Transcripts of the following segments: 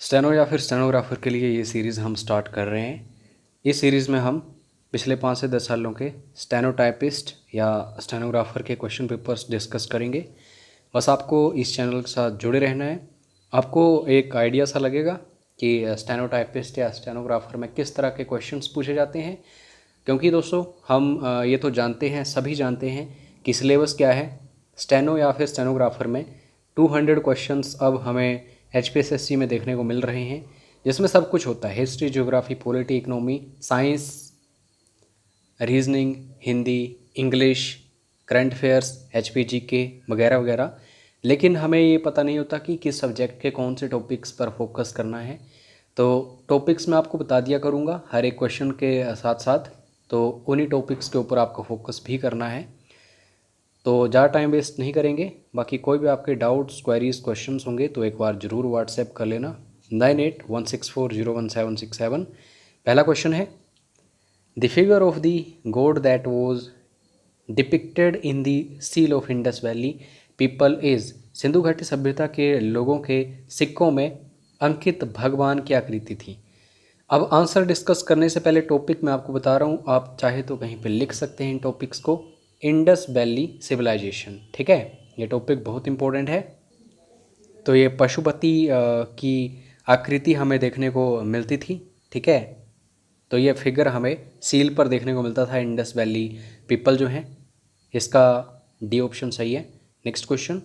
Steno या फिर stenographer के लिए ये सीरीज़ हम स्टार्ट कर रहे हैं। इस सीरीज़ में हम पिछले 5 से 10 सालों के स्टेनोटाइपिस्ट या स्टेनोग्राफर के क्वेश्चन पेपर्स डिस्कस करेंगे। बस आपको इस चैनल के साथ जुड़े रहना है। आपको एक आइडिया सा लगेगा कि स्टेनोटाइपिस्ट या स्टेनोग्राफर में किस तरह के क्वेश्चंस पूछे जाते हैं, क्योंकि दोस्तों हम ये तो जानते हैं, सभी जानते हैं कि सिलेबस क्या है। स्टेनो या फिर स्टेनोग्राफर में 200 क्वेश्चंस अब हमें HPSSC में देखने को मिल रहे हैं, जिसमें सब कुछ होता है। History, geography, polity, economy, science, reasoning, Hindi, English, current affairs, HPGK वगैरह वगैरह। लेकिन हमें ये पता नहीं होता कि किस सब्जेक्ट के कौन से टॉपिक्स पर फोकस करना है। तो टॉपिक्स मैं आपको बता दिया करूँगा हर एक क्वेश्चन के साथ साथ, तो उन्हीं टॉपिक्स के ऊपर आपको फोकस भी करना है। तो ज़्यादा टाइम वेस्ट नहीं करेंगे। बाकी कोई भी आपके डाउट्स, क्वेरीज, क्वेश्चंस होंगे तो एक बार ज़रूर व्हाट्सएप कर लेना 9816401767। पहला क्वेश्चन है, the figure of the God that was depicted in the seal of Indus valley people is. Sindhu घाटी सभ्यता के लोगों के सिक्कों में अंकित भगवान की आकृति थी। अब आंसर डिस्कस करने से पहले टॉपिक मैं आपको बता रहा हूँ, आप चाहे तो कहीं पे लिख सकते हैं इन टॉपिक्स को। इंडस वैली सिविलाइजेशन, ठीक है, ये टॉपिक बहुत इंपॉर्टेंट है। तो ये पशुपति की आकृति हमें देखने को मिलती थी, ठीक है। तो ये फिगर हमें सील पर देखने को मिलता था, इंडस वैली पीपल जो हैं। इसका डी ऑप्शन सही है। Next question,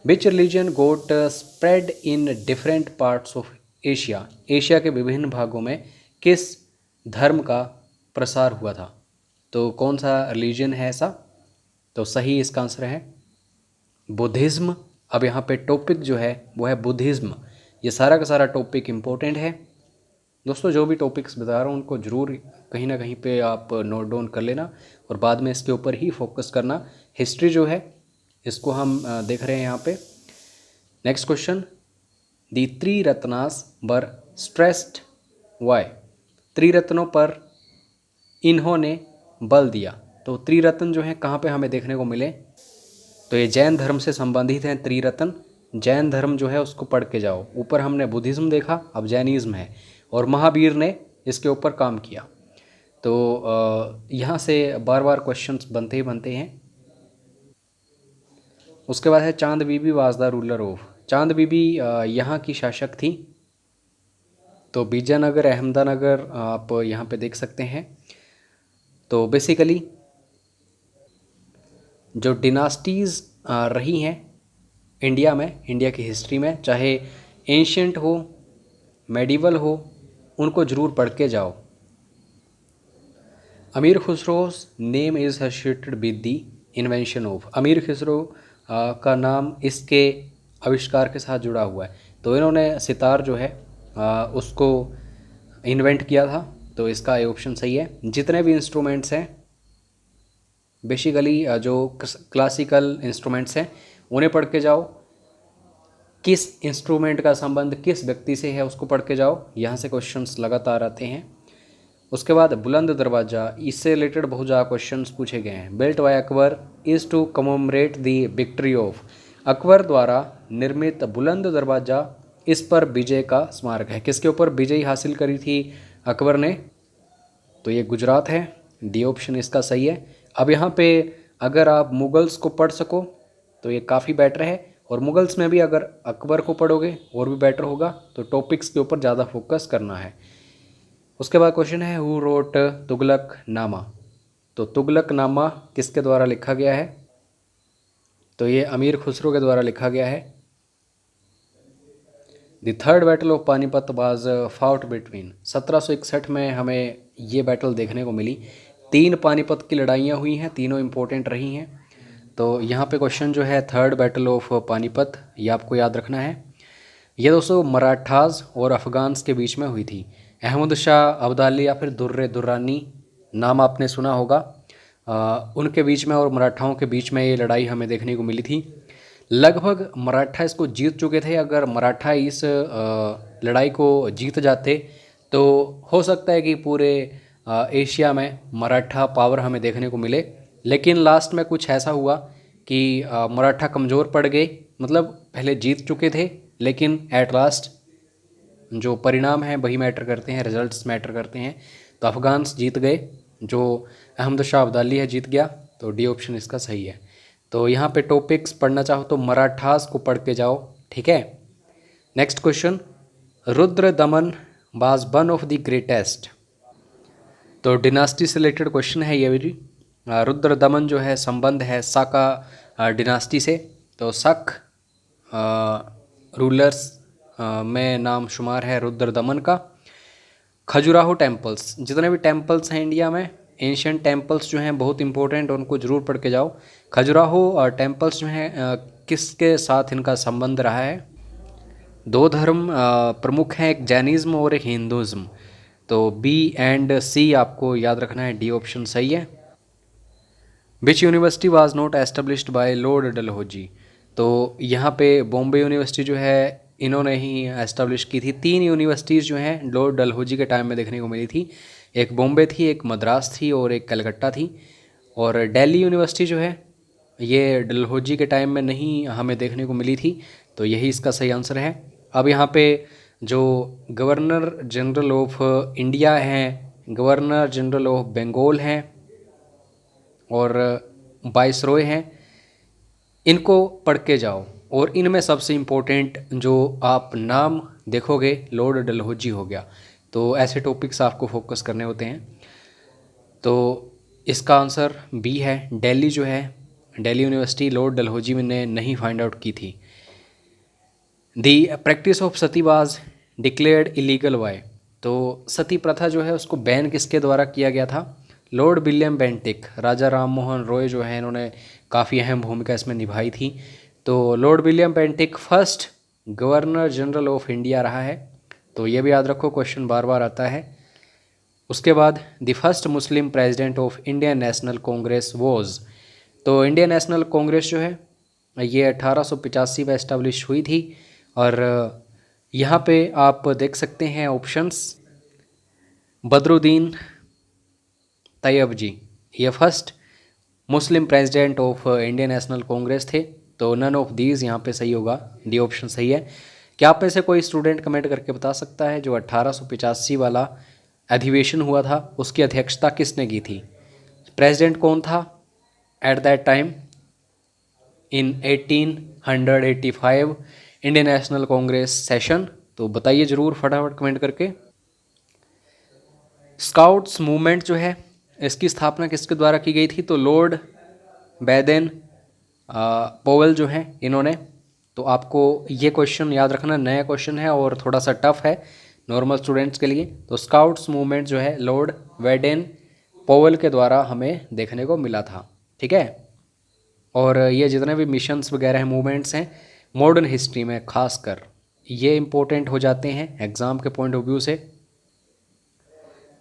which religion got spread in different parts of Asia. Asia के विभिन्न भागों में किस धर्म का प्रसार हुआ था। तो कौन सा रिलीजन है ऐसा? तो सही इसका आंसर है बुद्धिज़्म। अब यहाँ पे टॉपिक जो है वो है बुद्धिज़्म। ये सारा का सारा टॉपिक इम्पोर्टेंट है दोस्तों। जो भी टॉपिक्स बता रहा हूँ उनको ज़रूर कहीं ना कहीं पे आप नोट डाउन कर लेना और बाद में इसके ऊपर ही फोकस करना। हिस्ट्री जो है इसको हम देख रहे हैं यहाँ पे। नेक्स्ट क्वेश्चन, दी त्रिरत्नास वर स्ट्रेस्ड वाई। त्रिरत्नों पर इन्होंने बल दिया। तो त्रिरत्न जो है कहाँ पे हमें देखने को मिले? तो ये जैन धर्म से संबंधित हैं त्रिरत्न। जैन धर्म जो है उसको पढ़ के जाओ। ऊपर हमने बुद्धिज़्म देखा, अब जैनिज़्म है, और महावीर ने इसके ऊपर काम किया। तो यहाँ से बार बार क्वेश्चंस बनते ही बनते हैं। उसके बाद है चांद बीबी वाज द रूलर ऑफ। चांद बीबी यहाँ की शासक थी। तो विजयनगर, अहमदानगर आप यहाँ पे देख सकते हैं। तो बेसिकली जो डिनास्टीज़ रही हैं इंडिया में, इंडिया की हिस्ट्री में, चाहे एंशियंट हो, मेडिवल हो, उनको ज़रूर पढ़ के जाओ। Amir Khusro's name is associated with the invention of. Amir Khusro का नाम इसके आविष्कार के साथ जुड़ा हुआ है। तो इन्होंने सितार जो है उसको इन्वेंट किया था। तो इसका ए ऑप्शन सही है। जितने भी इंस्ट्रूमेंट्स हैं बेसिकली जो क्लासिकल इंस्ट्रूमेंट्स हैं उन्हें पढ़ के जाओ। किस इंस्ट्रूमेंट का संबंध किस व्यक्ति से है उसको पढ़ के जाओ। यहाँ से क्वेश्चंस लगातार आते हैं। उसके बाद बुलंद दरवाज़ा, इससे रिलेटेड बहुत ज़्यादा क्वेश्चंस पूछे गए हैं। Built by Akbar is to commemorate the victory of. Akbar द्वारा निर्मित बुलंद दरवाज़ा इस पर विजय का स्मारक है। किसके ऊपर विजय हासिल करी थी अकबर ने? तो ये गुजरात है। डी ऑप्शन इसका सही है। अब यहाँ पे अगर आप मुगल्स को पढ़ सको तो ये काफ़ी बेटर है, और मुगल्स में भी अगर अकबर को पढ़ोगे और भी बेटर होगा। तो टॉपिक्स के ऊपर ज़्यादा फोकस करना है। उसके बाद क्वेश्चन है, हु रोट तुगलक नामा। तो तुगलक नामा किसके द्वारा लिखा गया है? तो ये अमीर खुसरो के द्वारा लिखा गया है। The third battle of Panipat was fought between. 1761 में हमें ये बैटल देखने को मिली। 3 पानीपत की लड़ाइयाँ हुई हैं, तीनों इम्पोर्टेंट रही हैं। तो यहाँ पे क्वेश्चन जो है थर्ड बैटल ऑफ पानीपत, ये आपको याद रखना है। ये दोस्तों मराठास और अफ़गान्स के बीच में हुई थी। अहमद शाह अब्दाली या फिर दुर्रे दुर्रानी नाम आपने सुना होगा। उनके बीच में और मराठाओं के बीच में ये लड़ाई हमें देखने को मिली थी। लगभग मराठा इसको जीत चुके थे। अगर मराठा इस लड़ाई को जीत जाते तो हो सकता है कि पूरे एशिया में मराठा पावर हमें देखने को मिले। लेकिन लास्ट में कुछ ऐसा हुआ कि मराठा कमज़ोर पड़ गए। मतलब पहले जीत चुके थे लेकिन एट लास्ट जो परिणाम हैं वही मैटर करते हैं, रिजल्ट्स मैटर करते हैं। तो अफ़गान्स जीत गए, जो अहमद शाह अब्दाली है जीत गया, तो डी ऑप्शन इसका सही है। तो यहाँ पे टॉपिक्स पढ़ना चाहो तो मराठास को पढ़ के जाओ, ठीक है। Next question, Rudra Daman was one of the greatest. तो डिनास्टी से रिलेटेड क्वेश्चन है ये भी। रुद्र दमन जो है संबंध है साका डिनास्टी से। तो शक रूलर्स में नाम शुमार है रुद्र दमन का। खजुराहो टेम्पल्स, जितने भी टेम्पल्स हैं इंडिया में, एंशियंट टेम्पल्स जो हैं बहुत इंपॉर्टेंट, उनको ज़रूर पढ़ के जाओ। खजुराहो टेम्पल्स जो हैं किसके साथ इनका संबंध रहा है? दो धर्म प्रमुख हैं, एक जैनिज़्म और एक हिंदुज़्म। तो बी एंड सी आपको याद रखना है, डी ऑप्शन सही है। Which university was not established by Lord Dalhousie. तो यहाँ पे बॉम्बे यूनिवर्सिटी जो है इन्होंने ही एस्टेब्लिश की थी। 3 यूनिवर्सिटीज़ जो हैं लॉर्ड डलहौजी के टाइम में देखने को मिली थी, एक बॉम्बे थी, एक मद्रास थी और एक कलकत्ता थी। और दिल्ली यूनिवर्सिटी जो है ये डलहौजी के टाइम में नहीं हमें देखने को मिली थी, तो यही इसका सही आंसर है। अब यहाँ पे जो गवर्नर जनरल ऑफ इंडिया हैं, गवर्नर जनरल ऑफ बंगाल हैं और वाइसरॉय हैं, इनको पढ़ के जाओ। और इनमें सबसे इम्पोर्टेंट जो आप नाम देखोगे लॉर्ड डलहौजी हो गया। तो ऐसे टॉपिक्स आपको फोकस करने होते हैं। तो इसका आंसर बी है, दिल्ली जो है, दिल्ली यूनिवर्सिटी लॉर्ड डलहौजी ने नहीं फाइंड आउट की थी। The practice of sati was declared illegal why. तो सती प्रथा जो है उसको बैन किसके द्वारा किया गया था? लॉर्ड विलियम बेंटिक, राजा राम मोहन रॉय जो है इन्होंने काफ़ी अहम भूमिका इसमें निभाई थी। तो Lord William Bentinck first governor general of India रहा है, तो ये भी याद रखो, क्वेश्चन बार बार आता है। उसके बाद the first Muslim president of Indian national Congress was. तो इंडियन नेशनल कांग्रेस जो है ये 1885 में एस्टेब्लिश हुई थी। और यहाँ पे आप देख सकते हैं ऑप्शंस, बदरुद्दीन तैयब जी ये first Muslim president of Indian national Congress थे। तो नन ऑफ दीज यहाँ पे सही होगा, डी ऑप्शन सही है। क्या आप में से कोई स्टूडेंट कमेंट करके बता सकता है जो 1885 वाला अधिवेशन हुआ था उसकी अध्यक्षता किसने की थी? प्रेसिडेंट कौन था at that time in 1885 Indian national Congress session? तो बताइए ज़रूर फटाफट कमेंट करके। स्काउट्स मूवमेंट जो है इसकी स्थापना किसके द्वारा की गई थी? तो लॉर्ड बैडेन पोवेल जो हैं इन्होंने। तो आपको ये क्वेश्चन याद रखना, नया क्वेश्चन है और थोड़ा सा टफ है नॉर्मल स्टूडेंट्स के लिए। तो स्काउट्स मूवमेंट जो है लॉर्ड बैडेन पोवेल के द्वारा हमें देखने को मिला था, ठीक है। और ये जितने भी मिशंस वगैरह हैं, मूवमेंट्स हैं, मॉडर्न हिस्ट्री में खासकर ये इम्पोर्टेंट हो जाते हैं एग्ज़ाम के पॉइंट ऑफ व्यू से।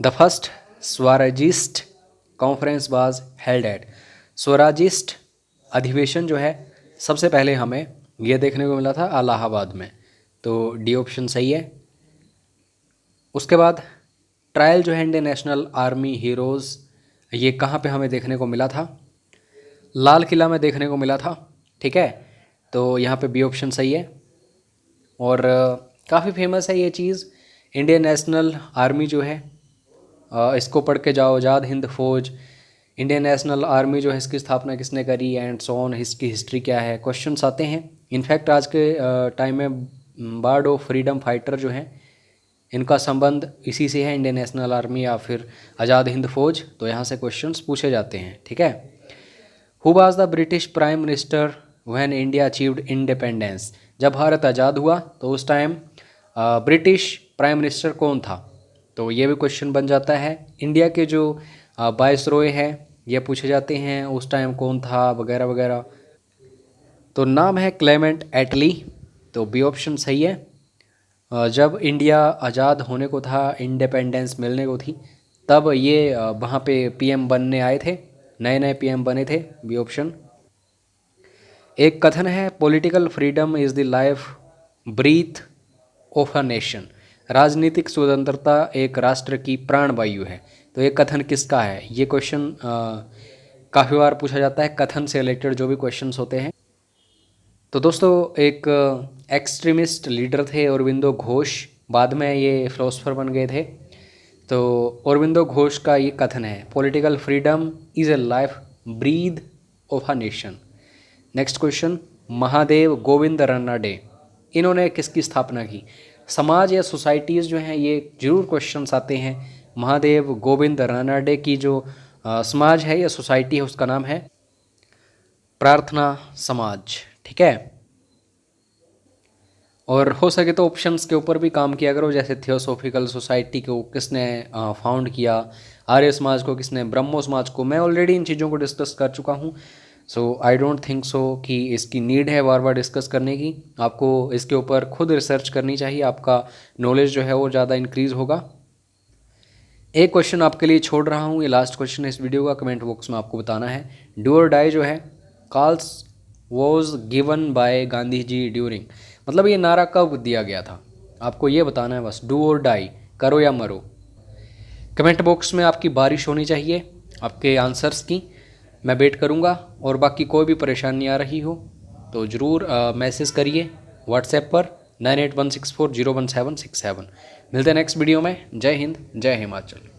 The first Swarajist conference was held at. Swarajist अधिवेशन जो है सबसे पहले हमें ये देखने को मिला था इलाहाबाद में, तो डी ऑप्शन सही है। उसके बाद ट्रायल जो है इंडियन नेशनल आर्मी हीरोज़, ये कहाँ पे हमें देखने को मिला था? लाल किला में देखने को मिला था, ठीक है। तो यहाँ पे बी ऑप्शन सही है। और काफ़ी फेमस है ये चीज़, इंडियन नेशनल आर्मी जो है इसको पढ़ के जाओ, आज़ाद हिंद फौज, इंडियन नेशनल आर्मी जो है इसकी स्थापना किसने करी एंड सो ऑन, इसकी हिस्ट्री क्या है, क्वेश्चंस आते हैं। इनफैक्ट आज के टाइम में बार्ड ऑफ फ्रीडम फाइटर जो हैं इनका संबंध इसी से है, इंडियन नेशनल आर्मी या फिर आज़ाद हिंद फौज। तो यहाँ से क्वेश्चंस पूछे जाते हैं, ठीक है। Who was the British prime minister when India achieved independence. जब भारत आज़ाद हुआ तो उस टाइम ब्रिटिश प्राइम मिनिस्टर कौन था? तो ये भी क्वेश्चन बन जाता है। इंडिया के जो वाइसरॉय हैं ये पूछे जाते हैं उस टाइम कौन था वगैरह वगैरह। तो नाम है क्लेमेंट एटली, तो बी ऑप्शन सही है। जब इंडिया आज़ाद होने को था, इंडिपेंडेंस मिलने को थी, तब ये वहाँ पे पीएम बनने आए थे, नए नए पीएम बने थे, बी ऑप्शन। एक कथन है political freedom is the life breath of a nation. राजनीतिक स्वतंत्रता एक राष्ट्र की प्राणवायु है। तो ये कथन किसका है? ये क्वेश्चन काफ़ी बार पूछा जाता है, कथन से रिलेटेड जो भी क्वेश्चंस होते हैं। तो दोस्तों एक एक्सट्रीमिस्ट लीडर थे अरबिंदो घोष, बाद में ये फिलोसफर बन गए थे। तो अरबिंदो घोष का ये कथन है, political freedom is a life breath of a nation. Next question, Mahadev Govind Ranade, इन्होंने किसकी स्थापना की? समाज या सोसाइटीज़ जो हैं ये जरूर क्वेश्चंस आते हैं। महादेव गोविंद रानडे की जो समाज है या सोसाइटी है उसका नाम है प्रार्थना समाज। ठीक है, और हो सके तो ऑप्शंस के ऊपर भी काम किया करो, जैसे थियोसॉफिकल सोसाइटी को किसने फाउंड किया, आर्य समाज को किसने, ब्रह्मो समाज को। मैं ऑलरेडी इन चीज़ों को डिस्कस कर चुका हूँ, सो आई डोंट थिंक सो कि इसकी नीड है बार बार डिस्कस करने की। आपको इसके ऊपर खुद रिसर्च करनी चाहिए, आपका नॉलेज जो है वो ज़्यादा इंक्रीज़ होगा। एक क्वेश्चन आपके लिए छोड़ रहा हूँ, ये लास्ट क्वेश्चन है इस वीडियो का, कमेंट बॉक्स में आपको बताना है। डू और डाई जो है calls was given by Gandhi ji during, मतलब ये नारा कब दिया गया था, आपको ये बताना है बस। डू और डाई, करो या मरो। कमेंट बॉक्स में आपकी बारिश होनी चाहिए आपके आंसर्स की, मैं वेट करूँगा। और बाकी कोई भी परेशानी आ रही हो तो ज़रूर मैसेज करिए व्हाट्सएप पर 9816401767। मिलते हैं नेक्स्ट वीडियो में। जय हिंद, जय हिमाचल।